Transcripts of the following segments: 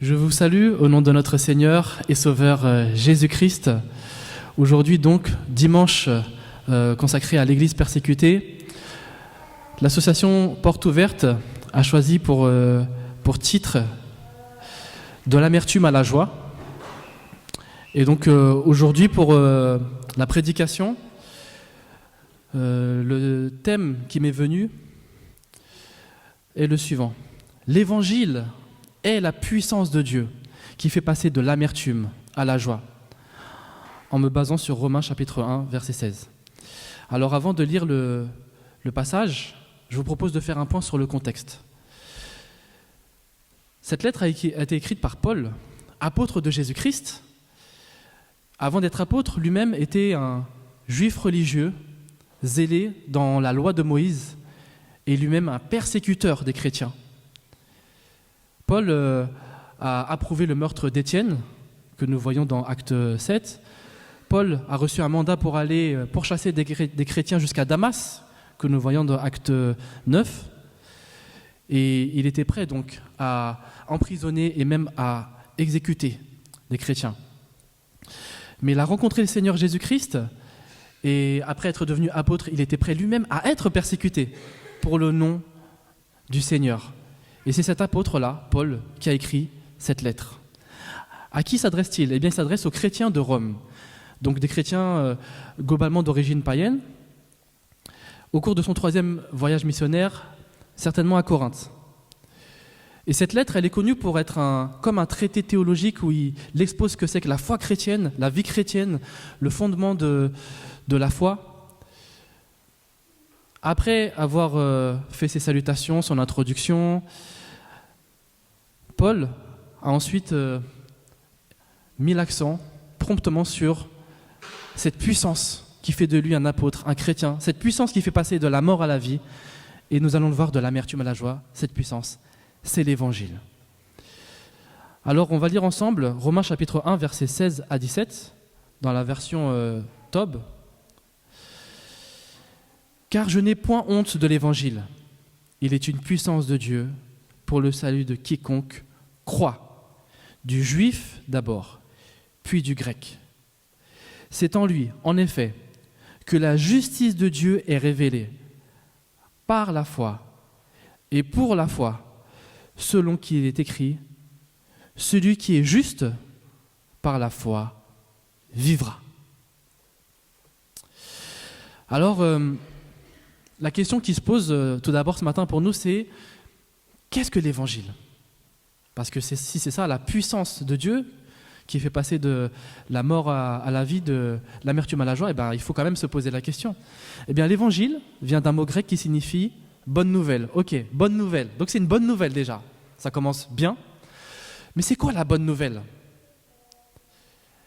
Je vous salue au nom de notre Seigneur et Sauveur Jésus-Christ. Aujourd'hui donc, dimanche consacré à l'Église persécutée, l'association Porte Ouverte a choisi pour titre « De l'amertume à la joie ». Et donc aujourd'hui pour la prédication, le thème qui m'est venu est le suivant. L'Évangile est la puissance de Dieu qui fait passer de l'amertume à la joie, en me basant sur Romains chapitre 1, verset 16. Alors avant de lire le passage, je vous propose de faire un point sur le contexte. Cette lettre a été écrite par Paul, apôtre de Jésus-Christ. Avant d'être apôtre, lui-même était un juif religieux, zélé dans la loi de Moïse, et lui-même un persécuteur des chrétiens. Paul a approuvé le meurtre d'Étienne, que nous voyons dans Acte 7. Paul a reçu un mandat pour aller pourchasser des chrétiens jusqu'à Damas, que nous voyons dans Acte 9. Et il était prêt donc à emprisonner et même à exécuter des chrétiens. Mais il a rencontré le Seigneur Jésus-Christ, et après être devenu apôtre, il était prêt lui-même à être persécuté pour le nom du Seigneur. Et c'est cet apôtre-là, Paul, qui a écrit cette lettre. À qui s'adresse-t-il ? Eh bien, il s'adresse aux chrétiens de Rome, donc des chrétiens globalement d'origine païenne, au cours de son 3e voyage missionnaire, certainement à Corinthe. Et cette lettre, elle est connue pour être comme un traité théologique où il expose ce que c'est que la foi chrétienne, la vie chrétienne, le fondement de la foi. Après avoir fait ses salutations, son introduction, Paul a ensuite mis l'accent promptement sur cette puissance qui fait de lui un apôtre, un chrétien, cette puissance qui fait passer de la mort à la vie, et nous allons le voir de l'amertume à la joie, cette puissance, c'est l'Évangile. Alors on va lire ensemble Romains chapitre 1, versets 16 à 17, dans la version Tob. « Car je n'ai point honte de l'Évangile, il est une puissance de Dieu pour le salut de quiconque croit, du juif d'abord, puis du grec. C'est en lui, en effet, que la justice de Dieu est révélée, par la foi et pour la foi, selon qu'il est écrit, celui qui est juste par la foi vivra. » Alors, la question qui se pose tout d'abord ce matin pour nous, c'est qu'est-ce que l'Évangile ? Parce que si c'est ça, la puissance de Dieu qui fait passer de la mort à la vie, de l'amertume à la joie, il faut quand même se poser la question. Eh bien, l'Évangile vient d'un mot grec qui signifie « bonne nouvelle ». Ok, bonne nouvelle. Donc c'est une bonne nouvelle déjà. Ça commence bien. Mais c'est quoi la bonne nouvelle ?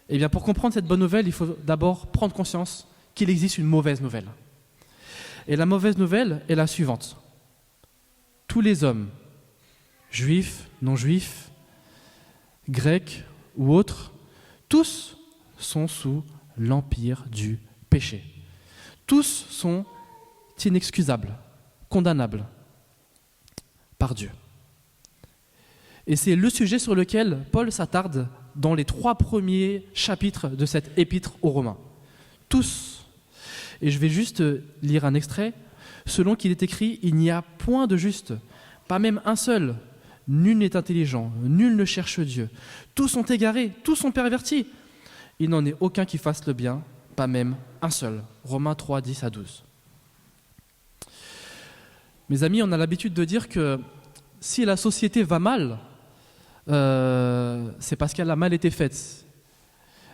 Eh bien, pour comprendre cette bonne nouvelle, il faut d'abord prendre conscience qu'il existe une mauvaise nouvelle. Et la mauvaise nouvelle est la suivante. Tous les hommes, juifs, non-juifs, grecs ou autres, tous sont sous l'empire du péché. Tous sont inexcusables, condamnables par Dieu. Et c'est le sujet sur lequel Paul s'attarde dans les 3 premiers chapitres de cette épître aux Romains. Tous. Et je vais juste lire un extrait. Selon qu'il est écrit, il n'y a point de juste, pas même un seul. Nul n'est intelligent, nul ne cherche Dieu. Tous sont égarés, tous sont pervertis. Il n'en est aucun qui fasse le bien, pas même un seul. Romains 3, 10 à 12. Mes amis, on a l'habitude de dire que si la société va mal, c'est parce qu'elle a mal été faite.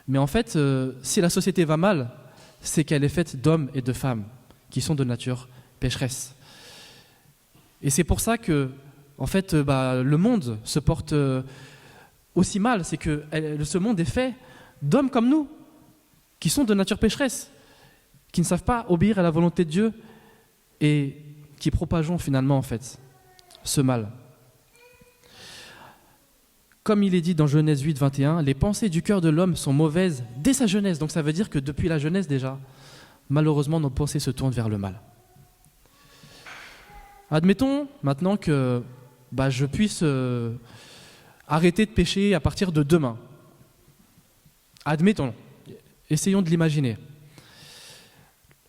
Mais en fait, si la société va mal, c'est qu'elle est faite d'hommes et de femmes qui sont de nature pécheresse. Et c'est pour ça que, en fait, le monde se porte aussi mal. C'est que ce monde est fait d'hommes comme nous, qui sont de nature pécheresse, qui ne savent pas obéir à la volonté de Dieu et qui propageons finalement, en fait, ce mal. Comme il est dit dans Genèse 8, 21, les pensées du cœur de l'homme sont mauvaises dès sa jeunesse. Donc ça veut dire que depuis la jeunesse déjà, malheureusement, nos pensées se tournent vers le mal. Admettons maintenant que je puisse arrêter de pécher à partir de demain. Admettons, essayons de l'imaginer.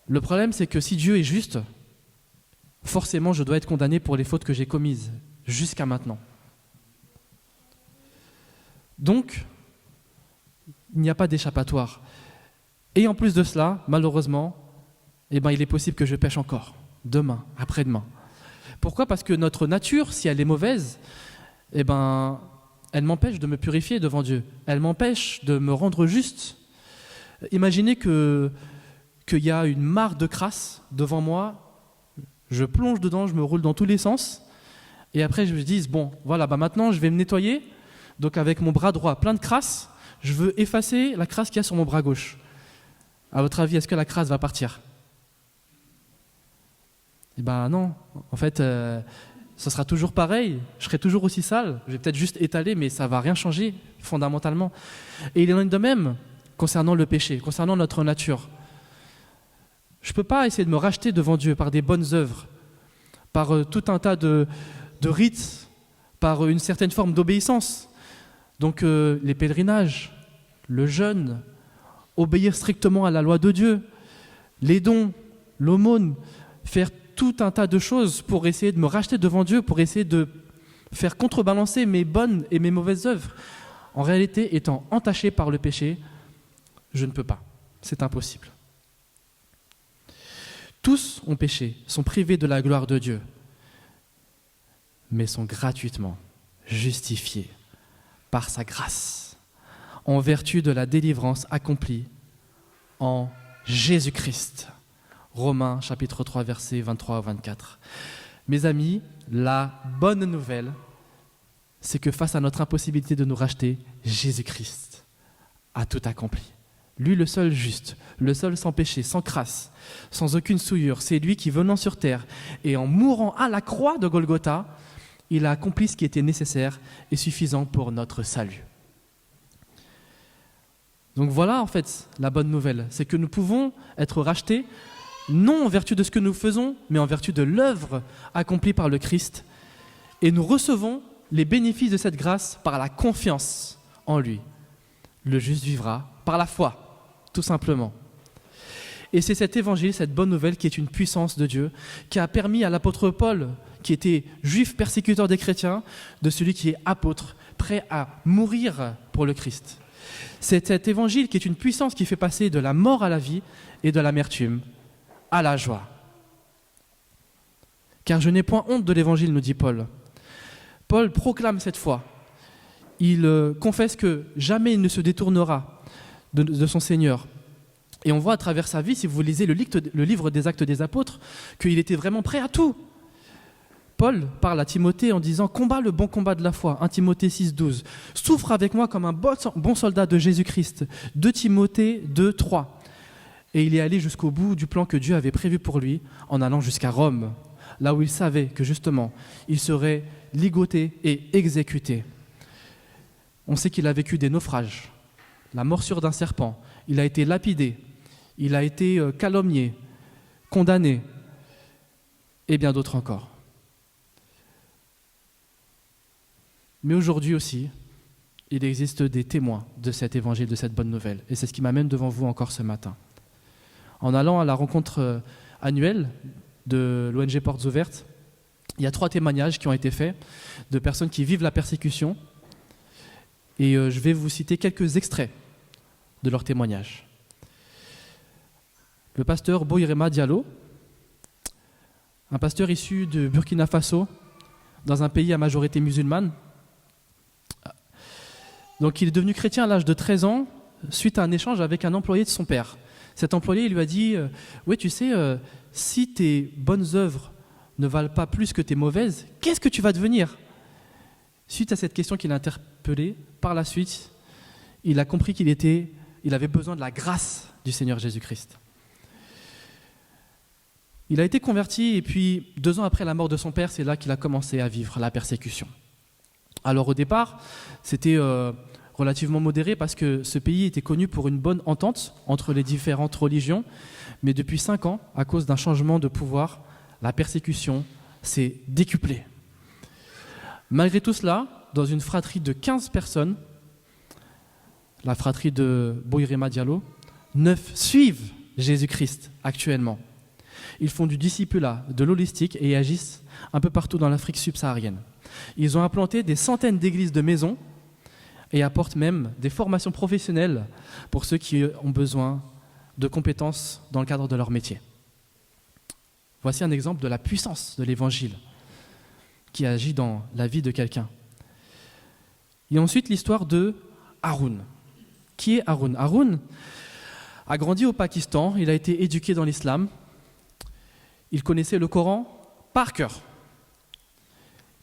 Le problème, c'est que si Dieu est juste, forcément, je dois être condamné pour les fautes que j'ai commises jusqu'à maintenant. Donc, il n'y a pas d'échappatoire. Et en plus de cela, malheureusement, il est possible que je pêche encore, demain, après-demain. Pourquoi ? Parce que notre nature, si elle est mauvaise, elle m'empêche de me purifier devant Dieu. Elle m'empêche de me rendre juste. Imaginez qu'il y a une mare de crasse devant moi, je plonge dedans, je me roule dans tous les sens, et après je me dis, bon, voilà, maintenant je vais me nettoyer, donc avec mon bras droit plein de crasse, je veux effacer la crasse qu'il y a sur mon bras gauche. À votre avis, est-ce que la crasse va partir ? Non, en fait, ça sera toujours pareil, je serai toujours aussi sale, je vais peut-être juste étaler, mais ça ne va rien changer fondamentalement. Et il en est de même concernant le péché, concernant notre nature. Je ne peux pas essayer de me racheter devant Dieu par des bonnes œuvres, par tout un tas de rites, par une certaine forme d'obéissance. Donc les pèlerinages, le jeûne, obéir strictement à la loi de Dieu, les dons, l'aumône, faire tout un tas de choses pour essayer de me racheter devant Dieu, pour essayer de faire contrebalancer mes bonnes et mes mauvaises œuvres. En réalité, étant entaché par le péché, je ne peux pas. C'est impossible. Tous ont péché, sont privés de la gloire de Dieu, mais sont gratuitement justifiés par sa grâce, en vertu de la délivrance accomplie en Jésus-Christ. Romains chapitre 3, versets 23 à 24. Mes amis, la bonne nouvelle, c'est que face à notre impossibilité de nous racheter, Jésus-Christ a tout accompli. Lui, le seul juste, le seul sans péché, sans crasse, sans aucune souillure, c'est lui qui, venant sur terre et en mourant à la croix de Golgotha, il a accompli ce qui était nécessaire et suffisant pour notre salut. Donc voilà en fait la bonne nouvelle, c'est que nous pouvons être rachetés non en vertu de ce que nous faisons, mais en vertu de l'œuvre accomplie par le Christ. Et nous recevons les bénéfices de cette grâce par la confiance en lui. Le juste vivra par la foi, tout simplement. Et c'est cet évangile, cette bonne nouvelle qui est une puissance de Dieu, qui a permis à l'apôtre Paul, qui était juif persécuteur des chrétiens, de celui qui est apôtre, prêt à mourir pour le Christ. C'est cet évangile qui est une puissance qui fait passer de la mort à la vie et de l'amertume à la joie. Car je n'ai point honte de l'évangile, nous dit Paul. Paul proclame cette foi. Il confesse que jamais il ne se détournera de son Seigneur. Et on voit à travers sa vie, si vous lisez le livre des Actes des Apôtres, qu'il était vraiment prêt à tout. Paul parle à Timothée en disant « Combat le bon combat de la foi », 1 Timothée 6, 12. « Souffre avec moi comme un bon soldat de Jésus-Christ », 2 Timothée 2, 3. Et il est allé jusqu'au bout du plan que Dieu avait prévu pour lui, en allant jusqu'à Rome, là où il savait que justement, il serait ligoté et exécuté. On sait qu'il a vécu des naufrages, la morsure d'un serpent, il a été lapidé, il a été calomnié, condamné, et bien d'autres encore. Mais aujourd'hui aussi, il existe des témoins de cet évangile, de cette bonne nouvelle. Et c'est ce qui m'amène devant vous encore ce matin. En allant à la rencontre annuelle de l'ONG Portes Ouvertes, il y a 3 témoignages qui ont été faits de personnes qui vivent la persécution. Et je vais vous citer quelques extraits de leurs témoignages. Le pasteur Boirema Diallo, un pasteur issu de Burkina Faso, dans un pays à majorité musulmane. Donc il est devenu chrétien à l'âge de 13 ans suite à un échange avec un employé de son père. Cet employé il lui a dit « Oui, tu sais, si tes bonnes œuvres ne valent pas plus que tes mauvaises, qu'est-ce que tu vas devenir ?» Suite à cette question qui l'a interpellé, par la suite, il a compris qu'il avait besoin de la grâce du Seigneur Jésus-Christ. Il a été converti et puis 2 ans après la mort de son père, c'est là qu'il a commencé à vivre la persécution. Alors au départ, c'était relativement modéré parce que ce pays était connu pour une bonne entente entre les différentes religions, mais depuis 5 ans, à cause d'un changement de pouvoir, la persécution s'est décuplée. Malgré tout cela, dans une fratrie de 15 personnes, la fratrie de Boirema Diallo, 9 suivent Jésus-Christ actuellement. Ils font du discipulat, de l'holistique et agissent un peu partout dans l'Afrique subsaharienne. Ils ont implanté des centaines d'églises de maisons et apportent même des formations professionnelles pour ceux qui ont besoin de compétences dans le cadre de leur métier. Voici un exemple de la puissance de l'Évangile qui agit dans la vie de quelqu'un. Et ensuite, l'histoire de Haroun. Qui est Haroun ? Haroun a grandi au Pakistan, il a été éduqué dans l'islam, il connaissait le Coran par cœur.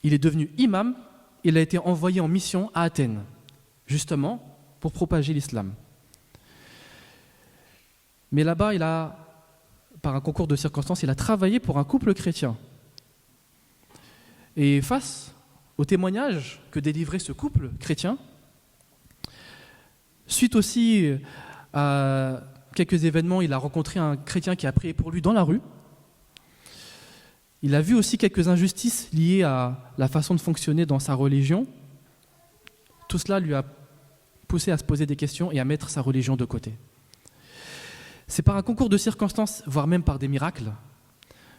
Il est devenu imam, il a été envoyé en mission à Athènes, justement pour propager l'islam. Mais là-bas, par un concours de circonstances, il a travaillé pour un couple chrétien. Et face au témoignage que délivrait ce couple chrétien, suite aussi à quelques événements, il a rencontré un chrétien qui a prié pour lui dans la rue. Il a vu aussi quelques injustices liées à la façon de fonctionner dans sa religion. Tout cela lui a poussé à se poser des questions et à mettre sa religion de côté. C'est par un concours de circonstances, voire même par des miracles,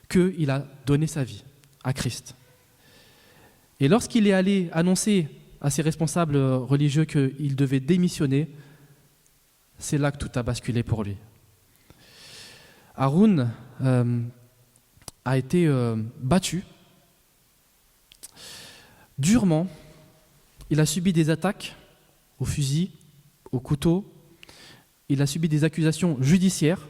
qu'il a donné sa vie à Christ. Et lorsqu'il est allé annoncer à ses responsables religieux qu'il devait démissionner, c'est là que tout a basculé pour lui. Haroun a été battu durement. Il a subi des attaques au fusil, au couteau. Il a subi des accusations judiciaires.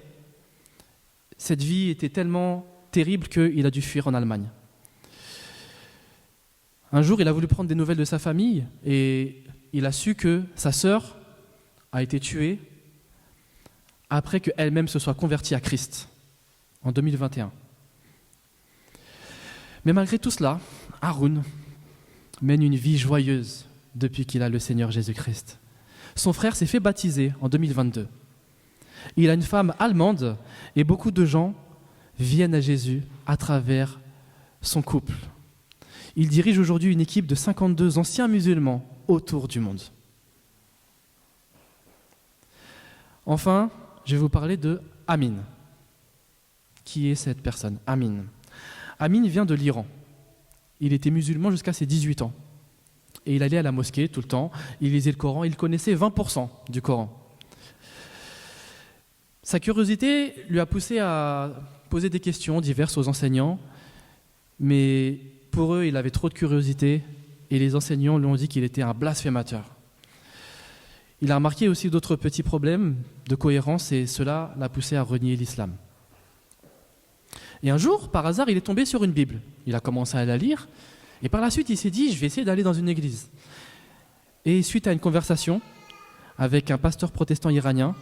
Cette vie était tellement terrible qu'il a dû fuir en Allemagne. Un jour, il a voulu prendre des nouvelles de sa famille et il a su que sa sœur a été tuée après qu'elle-même se soit convertie à Christ en 2021. Mais malgré tout cela, Haroun mène une vie joyeuse depuis qu'il a le Seigneur Jésus-Christ. Son frère s'est fait baptiser en 2022. Il a une femme allemande et beaucoup de gens viennent à Jésus à travers son couple. Il dirige aujourd'hui une équipe de 52 anciens musulmans autour du monde. Enfin, je vais vous parler de Amin. Qui est cette personne ? Amin. Amin vient de l'Iran. Il était musulman jusqu'à ses 18 ans. Et il allait à la mosquée tout le temps, il lisait le Coran, il connaissait 20% du Coran. Sa curiosité lui a poussé à poser des questions diverses aux enseignants, mais pour eux, il avait trop de curiosité et les enseignants lui ont dit qu'il était un blasphémateur. Il a remarqué aussi d'autres petits problèmes de cohérence et cela l'a poussé à renier l'islam. Et un jour, par hasard, il est tombé sur une Bible. Il a commencé à la lire et par la suite, il s'est dit « je vais essayer d'aller dans une église ». Et suite à une conversation avec un pasteur protestant iranien,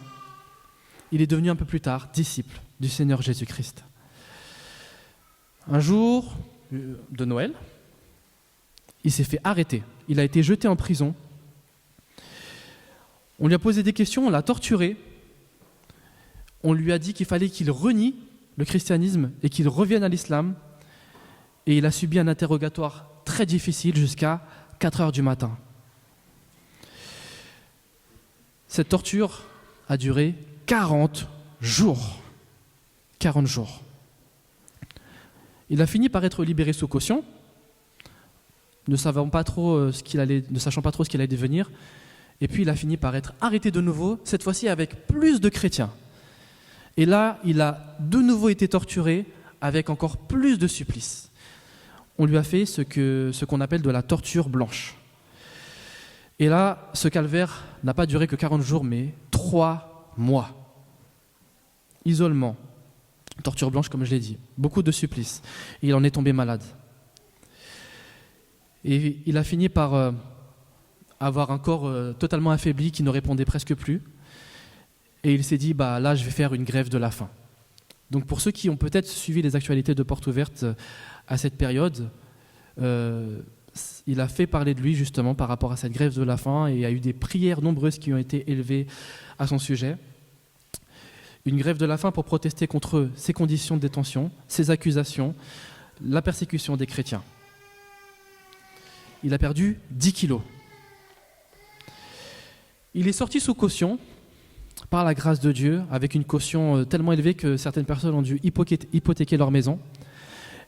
il est devenu un peu plus tard disciple du Seigneur Jésus-Christ. Un jour de Noël, il s'est fait arrêter. Il a été jeté en prison. On lui a posé des questions, on l'a torturé. On lui a dit qu'il fallait qu'il renie le christianisme et qu'il revienne à l'islam. Et il a subi un interrogatoire très difficile jusqu'à 4 heures du matin. Cette torture a duré 40 jours. 40 jours. Il a fini par être libéré sous caution, ne sachant pas trop ce qu'il allait devenir. Et puis il a fini par être arrêté de nouveau, cette fois-ci avec plus de chrétiens. Et là, il a de nouveau été torturé avec encore plus de supplices. On lui a fait ce qu'on appelle de la torture blanche. Et là, ce calvaire n'a pas duré que 40 jours, mais 3 mois. Isolement, torture blanche comme je l'ai dit, beaucoup de supplices. Et il en est tombé malade. Et il a fini par avoir un corps totalement affaibli qui ne répondait presque plus. Et il s'est dit, là, je vais faire une grève de la faim. Donc pour ceux qui ont peut-être suivi les actualités de Portes Ouvertes à cette période, il a fait parler de lui justement par rapport à cette grève de la faim et il y a eu des prières nombreuses qui ont été élevées à son sujet. Une grève de la faim pour protester contre ses conditions de détention, ses accusations, la persécution des chrétiens. il a perdu 10 kilos. Il est sorti sous caution, par la grâce de Dieu, avec une caution tellement élevée que certaines personnes ont dû hypothéquer leur maison.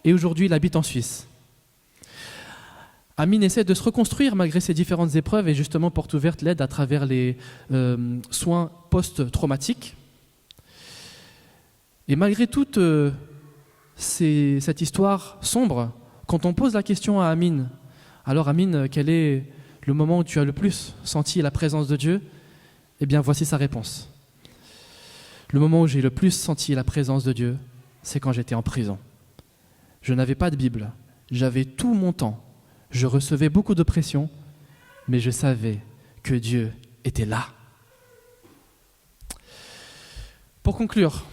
Et aujourd'hui, il habite en Suisse. Amine essaie de se reconstruire malgré ces différentes épreuves et justement Porte Ouverte l'aide à travers les soins post-traumatiques. Et malgré toute cette histoire sombre, quand on pose la question à Amine, alors Amine, quel est le moment où tu as le plus senti la présence de Dieu? Eh bien, voici sa réponse. Le moment où j'ai le plus senti la présence de Dieu, c'est quand j'étais en prison. Je n'avais pas de Bible, j'avais tout mon temps, je recevais beaucoup de pression, mais je savais que Dieu était là. Pour conclure,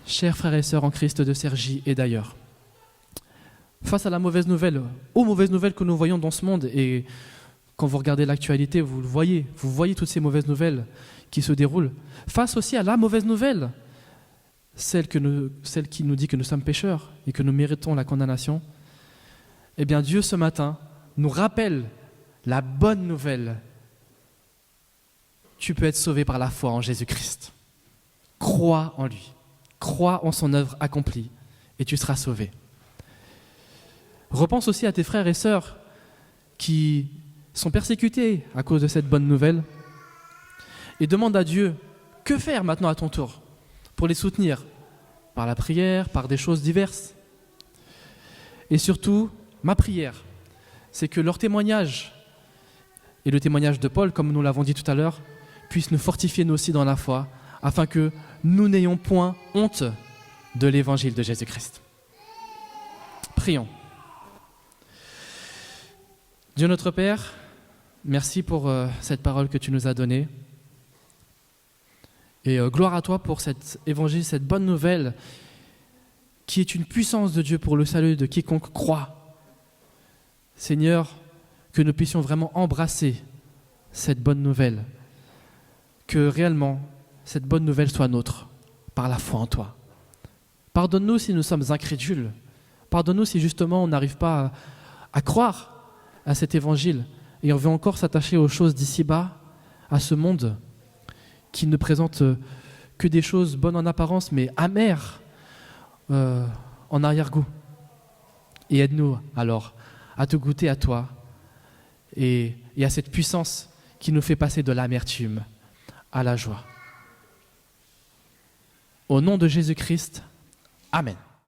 chers frères et sœurs en Christ de Cergy et d'ailleurs, face à la mauvaise nouvelle, aux mauvaises nouvelles que nous voyons dans ce monde, et quand vous regardez l'actualité, vous voyez toutes ces mauvaises nouvelles qui se déroulent. Face aussi à la mauvaise nouvelle, celle qui nous dit que nous sommes pécheurs et que nous méritons la condamnation, eh bien Dieu ce matin nous rappelle la bonne nouvelle. Tu peux être sauvé par la foi en Jésus-Christ. Crois en lui, crois en son œuvre accomplie et tu seras sauvé. Repense aussi à tes frères et sœurs qui sont persécutés à cause de cette bonne nouvelle et demande à Dieu, que faire maintenant à ton tour pour les soutenir? Par la prière, par des choses diverses. Et surtout, ma prière, c'est que leur témoignage et le témoignage de Paul, comme nous l'avons dit tout à l'heure, puisse nous fortifier nous aussi dans la foi, afin que nous n'ayons point honte de l'évangile de Jésus-Christ. Prions. Dieu notre Père, merci pour cette parole que tu nous as donnée. Et gloire à toi pour cet évangile, cette bonne nouvelle qui est une puissance de Dieu pour le salut de quiconque croit. Seigneur, que nous puissions vraiment embrasser cette bonne nouvelle, que réellement cette bonne nouvelle soit nôtre par la foi en toi. Pardonne-nous si nous sommes incrédules. Pardonne-nous si justement on n'arrive pas à croire à cet évangile et on veut encore s'attacher aux choses d'ici-bas, à ce monde qui ne présente que des choses bonnes en apparence mais amères en arrière-goût. Et aide-nous alors à te goûter à toi et à cette puissance qui nous fait passer de l'amertume à la joie. Au nom de Jésus-Christ, Amen.